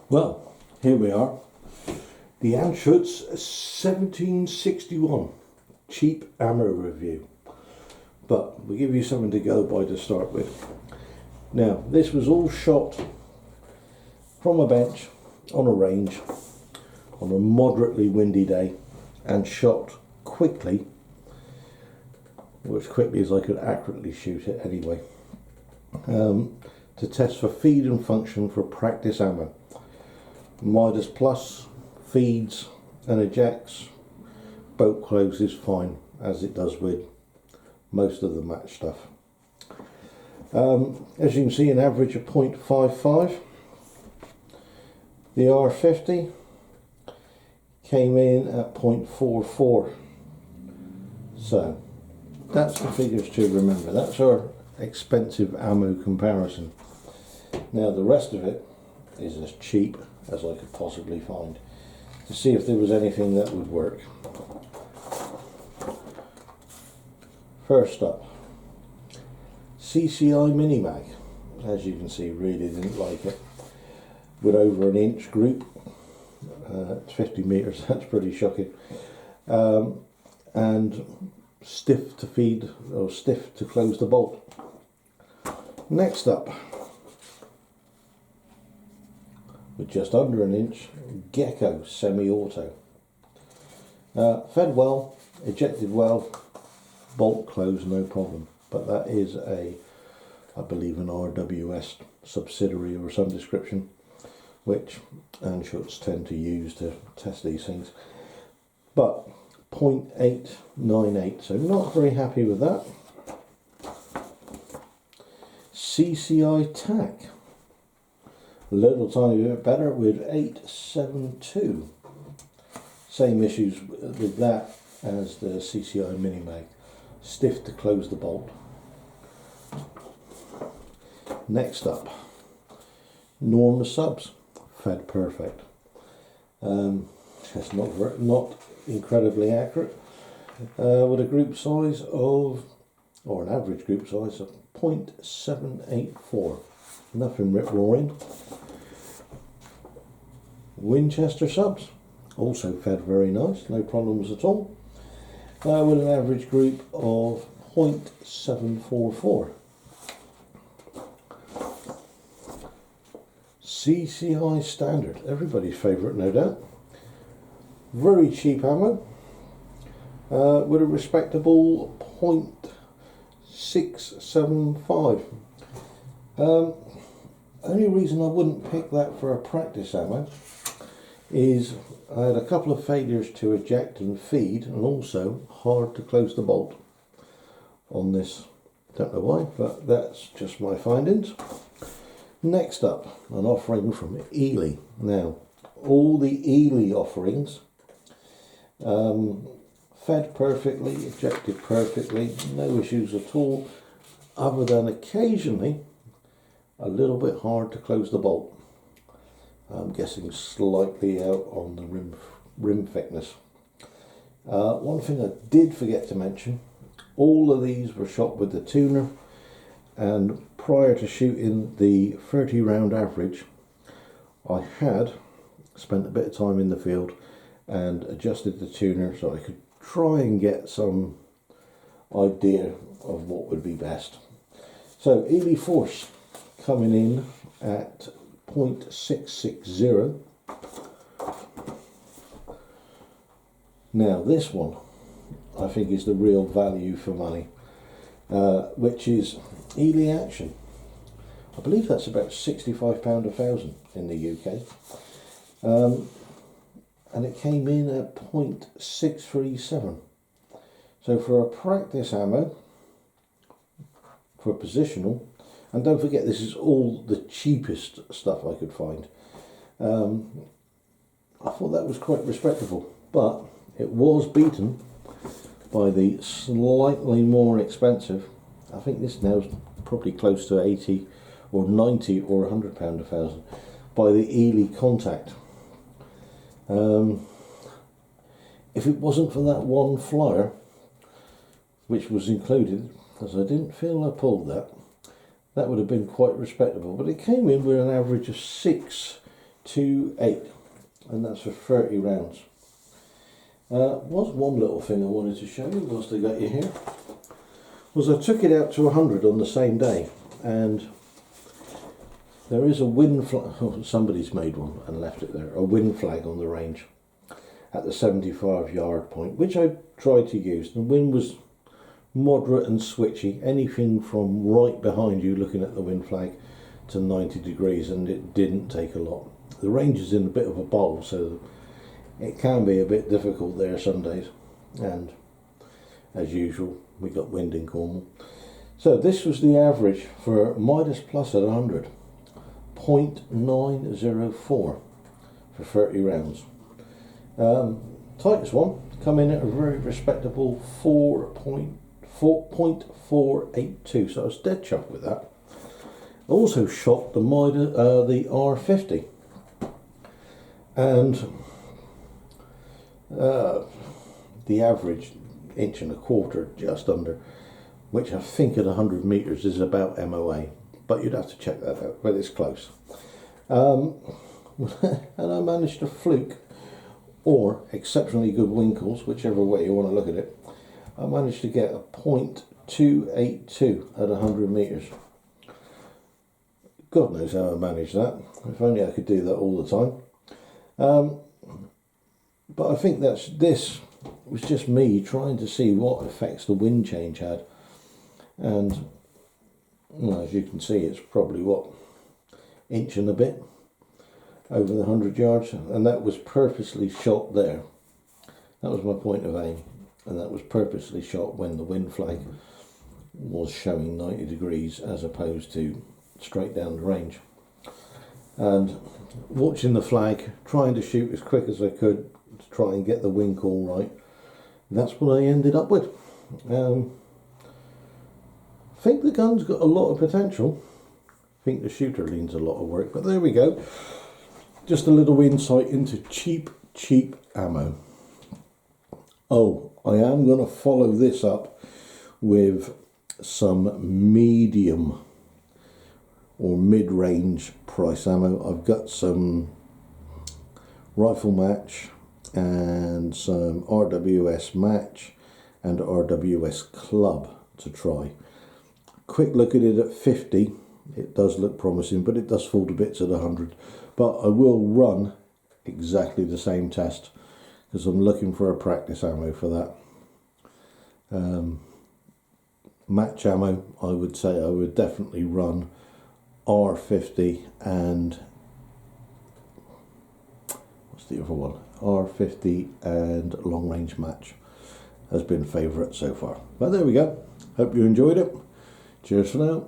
Well, here we are. The Anschutz 1761 cheap ammo review. But we'll give you something to go by to start with. Now, this was all shot from a bench on a range on a moderately windy day and shot quickly, or as quickly as I could accurately shoot it anyway, to test for feed and function for practice ammo. Midas Plus feeds and ejects, bolt closes fine, as it does with most of the match stuff. As you can see, an average of 0.55. The R50 came in at 0.44. So that's the figures to remember. That's our expensive ammo comparison. Now the rest of it is as cheap as I could possibly find, to see if there was anything that would work. First up, CCI Mini Mag. As you can see, really didn't like it. With over an inch group, 50 meters, that's pretty shocking. And stiff to feed, or stiff to close the bolt. Next up, with just under an inch, Gecko semi-auto. Fed well, ejected well, bolt closed no problem. But that is I believe an RWS subsidiary or some description, which Anschutz tend to use to test these things. But 0.898, so not very happy with that. CCI TAC, a little tiny bit better with 872. Same issues with that as the CCI Mini Mag, stiff to close the bolt. Next up, Norma Subs, fed perfect. It's not incredibly accurate, with a group size of, or an average group size of 0.784. Nothing rip roaring. Winchester Subs, also fed very nice, no problems at all, with an average group of 0.744. CCI Standard, everybody's favourite no doubt. Very cheap ammo, with a respectable 0.675. Only reason I wouldn't pick that for a practice ammo is I had a couple of failures to eject and feed, and also hard to close the bolt on this. Don't know why, but that's just my findings. Next up, an offering from Eley. Now, all the Eley offerings, fed perfectly, ejected perfectly, no issues at all, other than occasionally a little bit hard to close the bolt. I'm guessing slightly out on the rim thickness. One thing I did forget to mention, all of these were shot with the tuner, and prior to shooting the 30 round average, I had spent a bit of time in the field and adjusted the tuner so I could try and get some idea of what would be best. So Eley Force coming in at 0.660. Now this one I think is the real value for money, which is Eley Action. I believe that's about £65 a thousand in the UK, and it came in at 0.637. So for a practice ammo, for positional, and don't forget this is all the cheapest stuff I could find, I thought that was quite respectable, but it was beaten by the slightly more expensive, I think this now is probably close to 80 or 90 or £100 a thousand, by the Eley Contact. If it wasn't for that one flyer, which was included, as I didn't feel I pulled that, that would have been quite respectable. But it came in with an average of 6 .28, and that's for 30 rounds. Was one little thing I wanted to show you whilst I got you here, was I took it out to 100 on the same day, and there is a wind flag, somebody's made one and left it there, a wind flag on the range at the 75-yard point, which I tried to use. The wind was moderate and switchy, anything from right behind you looking at the wind flag to 90 degrees, and it didn't take a lot. The range is in a bit of a bowl, so it can be a bit difficult there some days, and as usual we got wind in Cornwall. So this was the average for Midas Plus at 100, 0.904 for 30 rounds. Tightest one come in at a very respectable 4.482, so I was dead chuffed with that. Also shot the Midas, the R50, and the average 1.25 inches, just under, which I think at 100 metres is about MOA, but you'd have to check that out, but it's close. And I managed to fluke, or exceptionally good winkles, whichever way you want to look at it. I managed to get a 0.282 at 100 metres. God knows how I managed that. If only I could do that all the time. But I think this was just me trying to see what effects the wind change had. And well, as you can see, it's probably what, inch and a bit over the 100 yards, and that was purposely shot there. That was my point of aim, and that was purposely shot when the wind flag was showing 90 degrees as opposed to straight down the range. And watching the flag, trying to shoot as quick as I could to try and get the wind call right, that's what I ended up with. I think the gun's got a lot of potential. I think the shooter needs a lot of work, but there we go. Just a little insight into cheap ammo. Oh, I am going to follow this up with some medium or mid-range price ammo. I've got some rifle match and some RWS match and RWS club to try. Quick look at it at 50. It does look promising, but it does fall to bits at 100. But I will run exactly the same test because I'm looking for a practice ammo for that. Match ammo, I would say I would definitely run R50 and what's the other one? R50 and long range match has been favourite so far. But there we go. Hope you enjoyed it. Cheers for now.